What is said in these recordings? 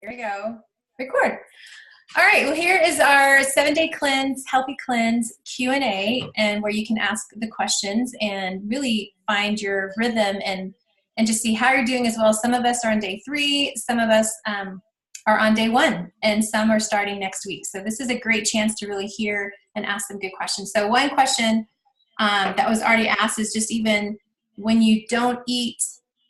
Here we go. Record. All right. Well, here is our 7-day cleanse, healthy cleanse Q&A, and where you can ask the questions and really find your rhythm and just see how you're doing as well. Some of us are on day 3, some of us are on day 1, and some are starting next week. So this is a great chance to really hear and ask some good questions. So one question that was already asked is just even when you don't eat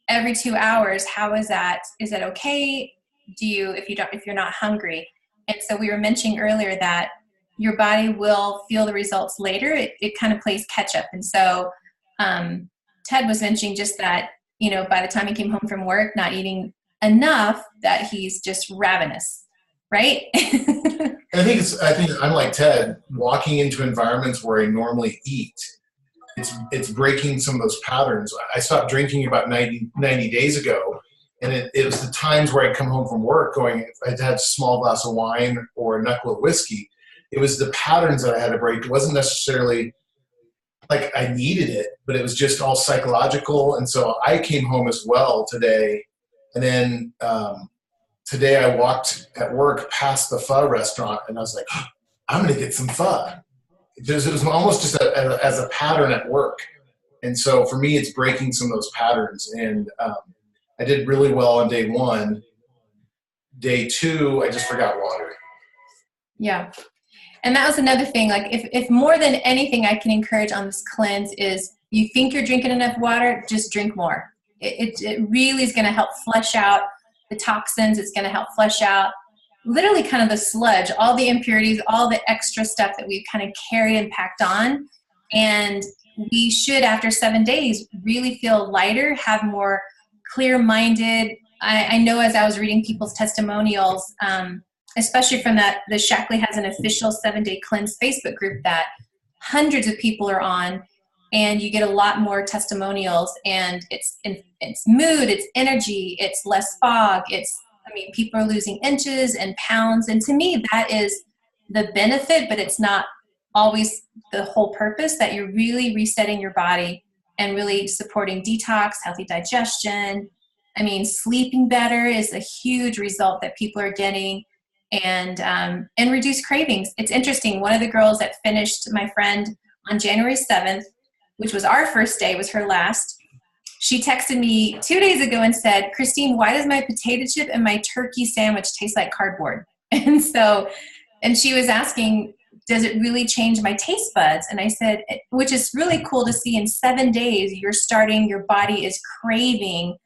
every 2 hours, how is that? Is that okay? If you're not hungry? And so we were mentioning earlier that your body will feel the results later. It kind of plays catch up. And so Ted was mentioning just that, by the time he came home from work, not eating enough, that he's just ravenous, right? I think I'm like Ted, walking into environments where I normally eat. It's breaking some of those patterns. I stopped drinking about 90 days ago. And it was the times where I'd come home from work I'd had a small glass of wine or a knuckle of whiskey. It was the patterns that I had to break. It wasn't necessarily like I needed it, but it was just all psychological. And so I came home as well today. And then today I walked at work past the pho restaurant and I was like, I'm going to get some pho. It was almost just as a pattern at work. And so for me, it's breaking some of those patterns. And I did really well on day 1. Day 2, I just forgot water. Yeah. And that was another thing. Like if more than anything I can encourage on this cleanse is you think you're drinking enough water, just drink more. It really is going to help flush out the toxins. It's going to help flush out literally kind of the sludge, all the impurities, all the extra stuff that we've kind of carried and packed on. And we should, after 7 days, really feel lighter, have more clear-minded. I know as I was reading people's testimonials, especially from the Shaklee has an official 7-day cleanse Facebook group that hundreds of people are on, and you get a lot more testimonials, and it's mood, it's energy, it's less fog, people are losing inches and pounds, and to me that is the benefit, but it's not always the whole purpose, that you're really resetting your body and really supporting detox, healthy digestion. Sleeping better is a huge result that people are getting, and reduce cravings. It's interesting. One of the girls that finished, my friend, on January 7th, which was our first day, was her last. She texted me 2 days ago and said, Christine, why does my potato chip and my turkey sandwich taste like cardboard? And she was asking, does it really change my taste buds? And I said, which is really cool to see. In 7 days, your body is craving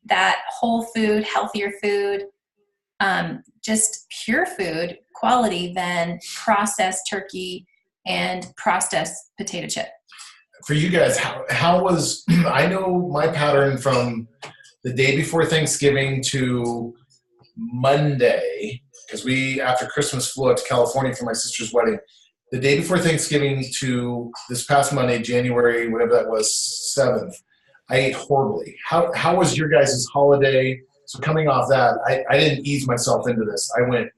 that whole food, healthier food, just pure food quality than processed turkey and processed potato chip. For you guys, how was, I know my pattern from the day before Thanksgiving to Monday, because we, after Christmas, flew out to California for my sister's wedding. The day before Thanksgiving to this past Monday, January, whatever that was, 7th, I ate horribly. How was your guys' holiday? So coming off that, I didn't ease myself into this. I went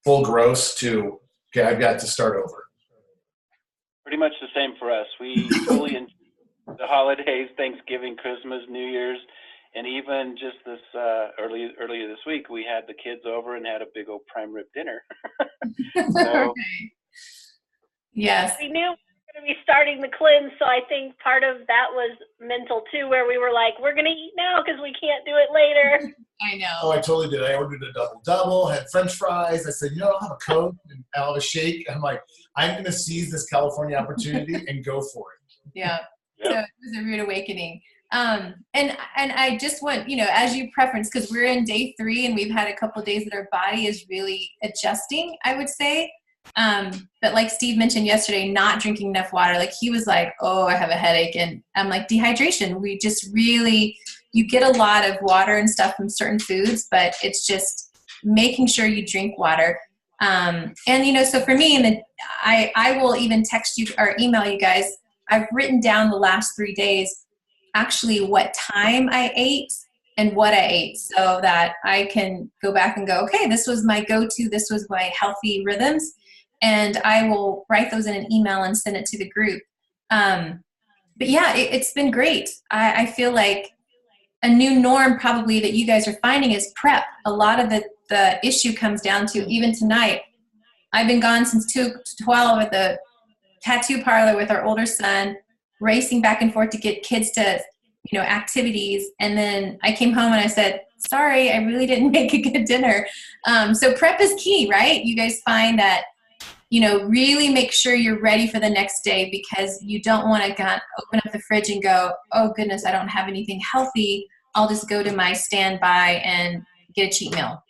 full gross to, okay, I've got to start over. Pretty much the same for us. We totally enjoyed the holidays, Thanksgiving, Christmas, New Year's, and even just this earlier this week, we had the kids over and had a big old prime rib dinner. So, yes. We knew we were going to be starting the cleanse, so I think part of that was mental too, where we were like, we're going to eat now because we can't do it later. I know. Oh, I totally did. I ordered a double-double, had French fries. I said, I'll have a Coke and I'll have a shake. I'm like, I'm going to seize this California opportunity and go for it. Yeah. So it was a rude awakening. And I just want, as you preference, because we're in day 3 and we've had a couple of days that our body is really adjusting, I would say. But like Steve mentioned yesterday, not drinking enough water, like he was like, oh, I have a headache. And I'm like, dehydration. We just really, you get a lot of water and stuff from certain foods, but it's just making sure you drink water. So for me, I will even text you or email you guys. I've written down the last 3 days, actually what time I ate and what I ate, so that I can go back and go, okay, this was my go-to, this was my healthy rhythms. And I will write those in an email and send it to the group. But yeah, it's been great. I feel like a new norm probably that you guys are finding is prep. A lot of the the issue comes down to. Even tonight, I've been gone since 2:12 at the tattoo parlor with our older son, racing back and forth to get kids to, activities. And then I came home and I said, sorry, I really didn't make a good dinner. So prep is key, right? You guys find that, really make sure you're ready for the next day, because you don't want to open up the fridge and go, oh goodness, I don't have anything healthy. I'll just go to my standby and get a cheat meal,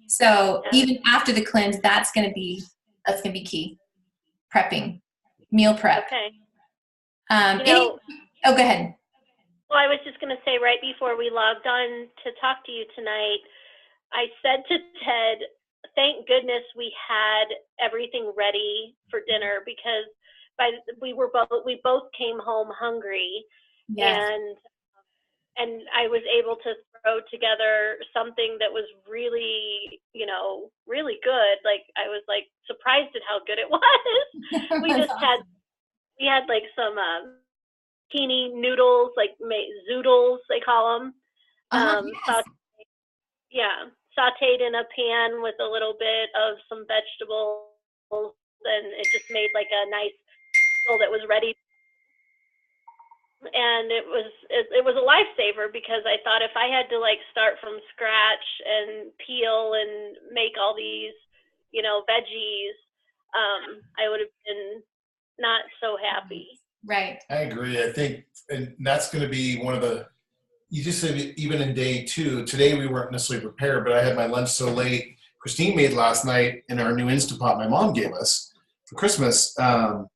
So even after the cleanse, that's going to be key. Prepping, meal prep. Okay. Oh, go ahead. Well, I was just going to say, right before we logged on to talk to you tonight, I said to Ted, thank goodness we had everything ready for dinner, because we both came home hungry. Yes. And I was able to throw together something that was really, really good. Like, I was like surprised at how good it was. We had like some teeny noodles, like zoodles, they call them. Yes. Sauteed in a pan with a little bit of some vegetables, and it just made like a nice meal that was ready. And it was a lifesaver, because I thought if I had to like start from scratch and peel and make all these, veggies, I would have been not so happy. Right. I agree. I think, and that's going to be one of the, you just said even in day 2, today we weren't necessarily prepared, but I had my lunch so late. Christine made last night in our new Instapot my mom gave us for Christmas, a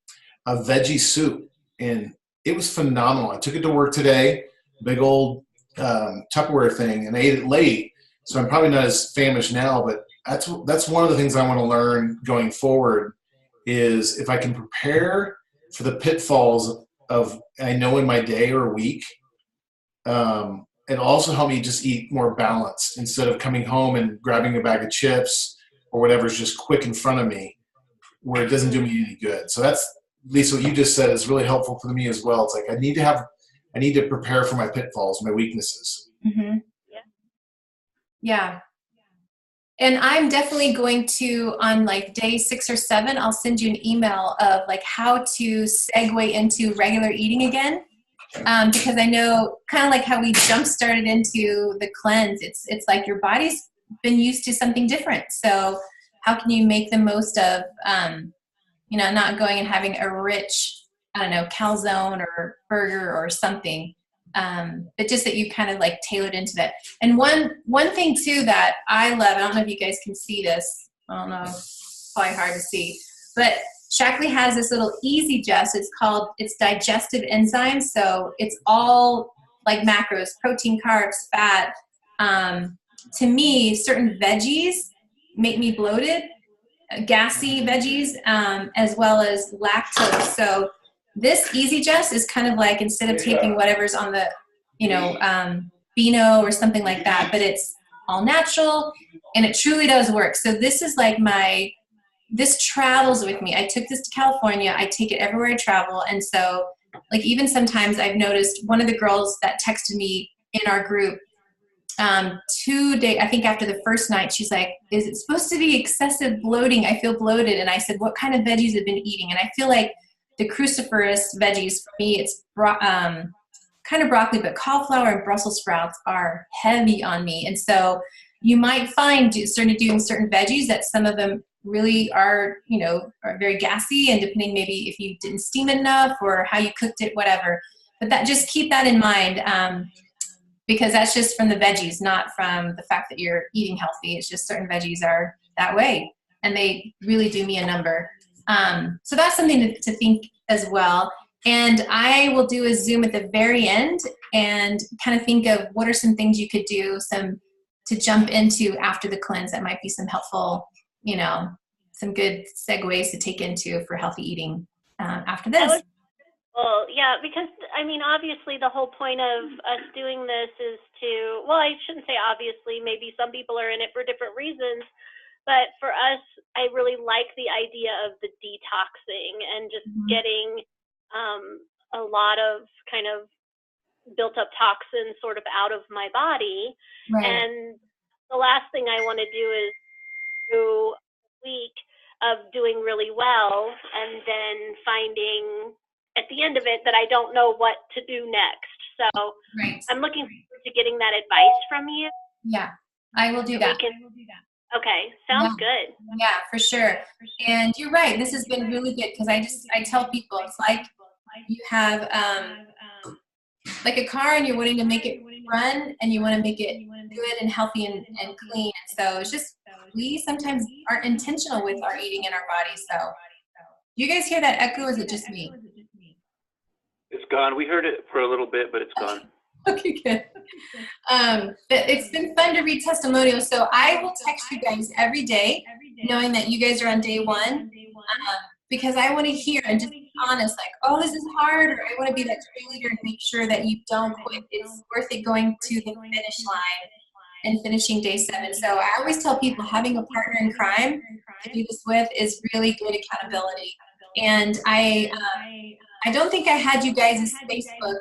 veggie soup, and it was phenomenal. I took it to work today, big old Tupperware thing, and I ate it late. So I'm probably not as famished now, but that's one of the things I want to learn going forward, is if I can prepare for the pitfalls of I know in my day or week, and also help me just eat more balanced instead of coming home and grabbing a bag of chips or whatever's just quick in front of me, where it doesn't do me any good. So that's, Lisa, what you just said is really helpful for me as well. It's like I need to prepare for my pitfalls, my weaknesses. Mm-hmm. Yeah. And I'm definitely going to, on like day 6 or 7, I'll send you an email of like how to segue into regular eating again. Because I know, kind of like how we jump started into the cleanse, it's like your body's been used to something different. So how can you make the most of, not going and having a rich, calzone or burger or something, but just that you kind of like tailored into that. And one thing too that I love, I don't know if you guys can see this. I don't know, it's probably hard to see, but Shaklee has this little Easy Just. It's digestive enzymes. So it's all like macros, protein, carbs, fat. To me, certain veggies make me bloated, gassy veggies, as well as lactose. So this Easy Just is kind of like, instead of taking whatever's on the, Beano or something like that, but it's all natural and it truly does work. So this is like this travels with me. I took this to California. I take it everywhere I travel. And so like, even sometimes I've noticed one of the girls that texted me in our group, 2 days, I think after the first night, she's like, is it supposed to be excessive bloating? I feel bloated. And I said, what kind of veggies have been eating? And I feel like the cruciferous veggies, for me, it's kind of broccoli, but cauliflower and Brussels sprouts are heavy on me. And so you might find doing certain veggies that some of them really are, are very gassy, and depending maybe if you didn't steam it enough or how you cooked it, whatever. But just keep that in mind, because that's just from the veggies, not from the fact that you're eating healthy. It's just certain veggies are that way, and they really do me a number. So that's something to think as well. And I will do a Zoom at the very end and kind of think of what are some things you could do to jump into after the cleanse that might be some helpful, some good segues to take into for healthy eating after this. Well, yeah, because, obviously the whole point of us doing this is to, well, I shouldn't say obviously, maybe some people are in it for different reasons, but for us, I really like the idea of the detoxing and just getting a lot of kind of built up toxins sort of out of my body. Right. And the last thing I want to do is do a week of doing really well and then finding at the end of it that I don't know what to do next. So Right. I'm looking forward to getting that advice from you. Yeah, I will do that. Okay, sounds good. Yeah, for sure. And you're right. This has been really good because I tell people it's like you have like a car and you're wanting to make it run and you want to make it good and healthy and clean. And so it's just we sometimes aren't intentional with our eating in our body. So do you guys hear that echo? Or is it just me? It's gone. We heard it for a little bit, but it's gone. Okay, good. But it's been fun to read testimonials. So I will text you guys every day, knowing that you guys are on day one, because I want to hear and just be honest, like, oh, this is hard, or I want to be that cheerleader and make sure that you don't quit. It's worth it going to the finish line and finishing day 7. So I always tell people having a partner in crime to do this with is really good accountability. And I don't think I had you guys' Facebook.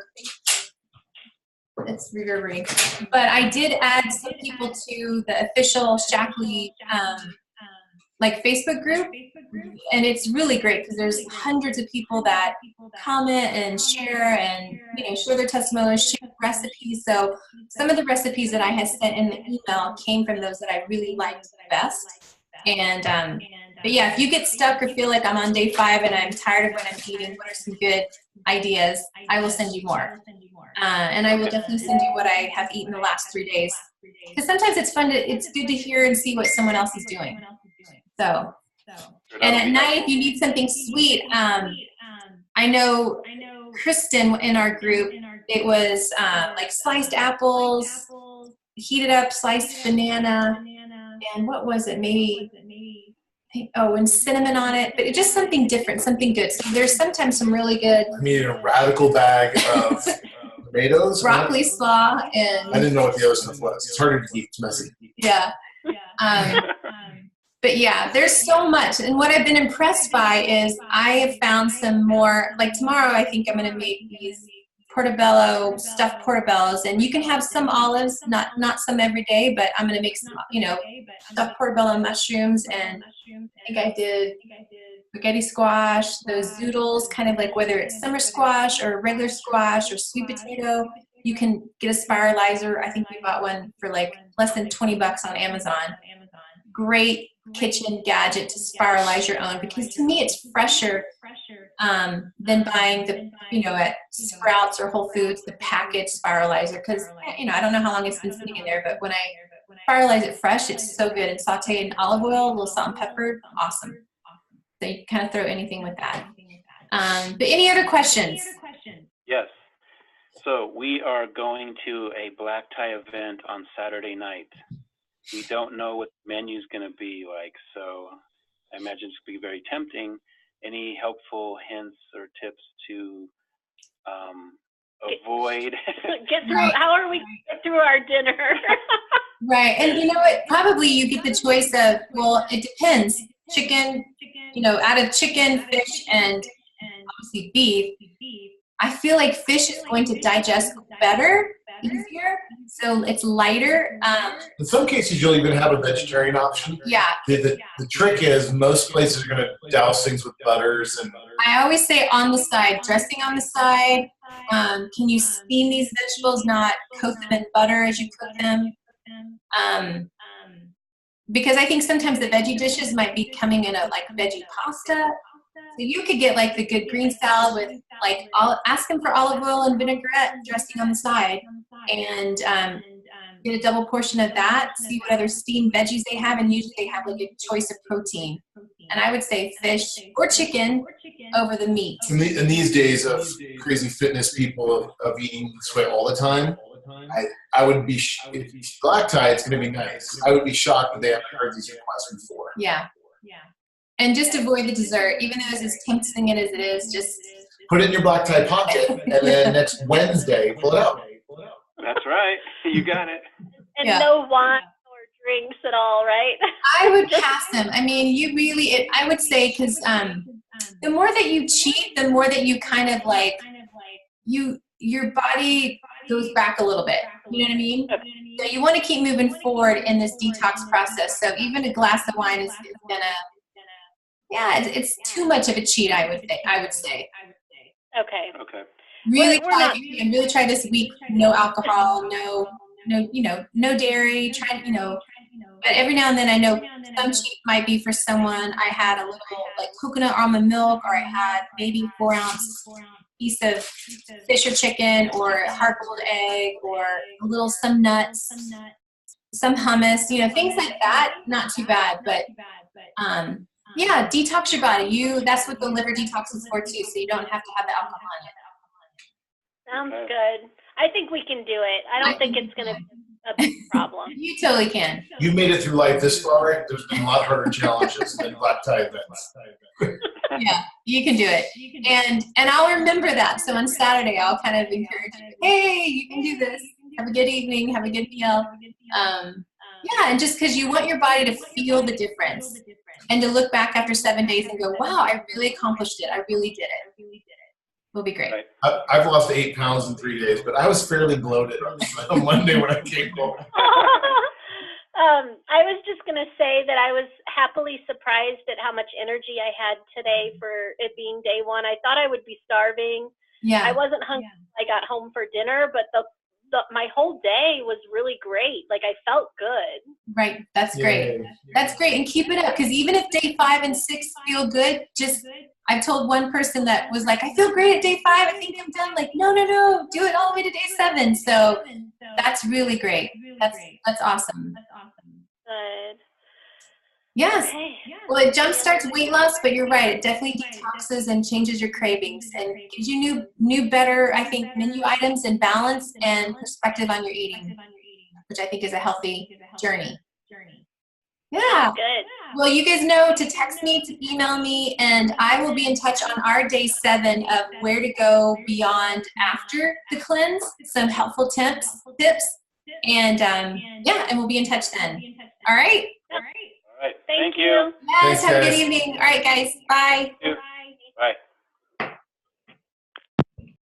It's reverberating. But I did add some people to the official Shaklee like Facebook group, and it's really great because there's hundreds of people that comment and share and share their testimonies, share recipes. So some of the recipes that I had sent in the email came from those that I really liked the best. And but yeah, if you get stuck or feel like I'm on day 5 and I'm tired of what I'm eating, what are some good ideas? I will send you more. And I will definitely send you what I have eaten the last 3 days. Because sometimes it's fun it's good to hear and see what someone else is doing. So, and at night, if you need something sweet, I know Kristen in our group, it was like sliced apples, heated up sliced banana, and what was it? Maybe, and cinnamon on it, but it's just something different, something good. So there's sometimes some really good. I mean, a radical bag of tomatoes, broccoli slaw, and I didn't know what the other stuff was. It's harder to eat. It's messy. Yeah. But yeah, there's so much. And what I've been impressed by is I have found some more, like tomorrow I think I'm going to make these portobello, stuffed portobellos. And you can have some olives, not some every day, but I'm going to make some, stuffed portobello mushrooms. And I think I did spaghetti squash, those zoodles, kind of like whether it's summer squash or regular squash or sweet potato. You can get a spiralizer. I think we bought one for like less than $20 on Amazon. Great kitchen gadget to spiralize your own, because to me it's fresher than buying the at Sprouts or Whole Foods the packaged spiralizer, because I don't know how long it's been sitting in there, but when I spiralize it fresh, it's so good. And saute in olive oil, a little salt and pepper, awesome. So you kind of throw anything with that. But any other questions? Yes. So we are going to a black tie event on Saturday night. We don't know what the menu's going to be like, so I imagine it's going to be very tempting. Any helpful hints or tips to avoid? Get through. How are we going to get through our dinner? Right, and you know what? Probably you get the choice of, well, it depends. Chicken, out of chicken, fish, and obviously beef. I feel like fish is going to digest better, easier, so it's lighter. In some cases, you'll even have a vegetarian option. Yeah. The trick is most places are going to douse things with butters. And I always say on the side, dressing on the side. Can you steam these vegetables, not coat them in butter as you cook them? Because I think sometimes the veggie dishes might be coming in a veggie pasta. So you could get the good green salad with ask them for olive oil and vinaigrette dressing on the side, and get a double portion of that. See what other steamed veggies they have, and usually they have a choice of protein. And I would say fish or chicken over the meat. In these days of crazy fitness people of eating this way all the time, I would be if it's black tie, it's going to be nice. I would be shocked that they haven't heard these requests before. Yeah. And just avoid the dessert, even though it's as tempting as it is. Just put it in your black tie pocket, and then next Wednesday, pull it out. That's right. You got it. And no wine or drinks at all, right? I would pass them. I mean, I would say, because the more that you cheat, the more that you kind of your body goes back a little bit. You know what I mean? So you want to keep moving forward in this detox process. So even a glass of wine is gonna, it's too much of a cheat. I would say. Okay. Okay. Really We're not- really try this week. No alcohol. No dairy. But every now and then I know some cheat might be for someone. I had a little like coconut almond milk, or I had maybe 4-ounce piece of fish or chicken, or hard-boiled egg, or some nuts, some hummus, things like that. Not too bad, but detox your body. That's what the liver detox is for too, so you don't have to have the alcohol in it. Sounds good. I think we can do it. I don't think it's going to be a big problem. You totally can. You made it through life this far. There's been a lot harder challenges than black tie events. Yeah, you can do it. And I'll remember that. So on Saturday, I'll kind of encourage you, hey, you can do this. Have a good evening. Have a good meal. And just because you want your body to feel the difference and to look back after 7 days and go, wow, I really accomplished it. I really did it. Will be great. Right. I've lost 8 pounds in 3 days, but I was fairly bloated on Monday when I came home. I was just going to say that I was happily surprised at how much energy I had today for it being day one. I thought I would be starving. Yeah. I wasn't hungry when I got home for dinner, but my whole day was really great. Like, I felt good. Right. That's great. That's great. And keep it up, because even if day 5 and 6 feel good, I told one person that was like, I feel great at day 5. I think I'm done. Like, no. Do it all the way to day 7. So that's really great. That's awesome. Good. Yes. Okay. Well, it jumpstarts weight loss, but you're right. It definitely detoxes and changes your cravings and gives you new, better, I think, menu items and balance and perspective on your eating, which I think is a healthy journey. Yeah. Good. Well, you guys know to text me, to email me, and I will be in touch on our day 7 of where to go beyond after the cleanse, some helpful tips, and and we'll be in touch then. All right? All right. Thank you. Yes, Thanks, have a good guys. evening. All right, guys. Bye. Bye.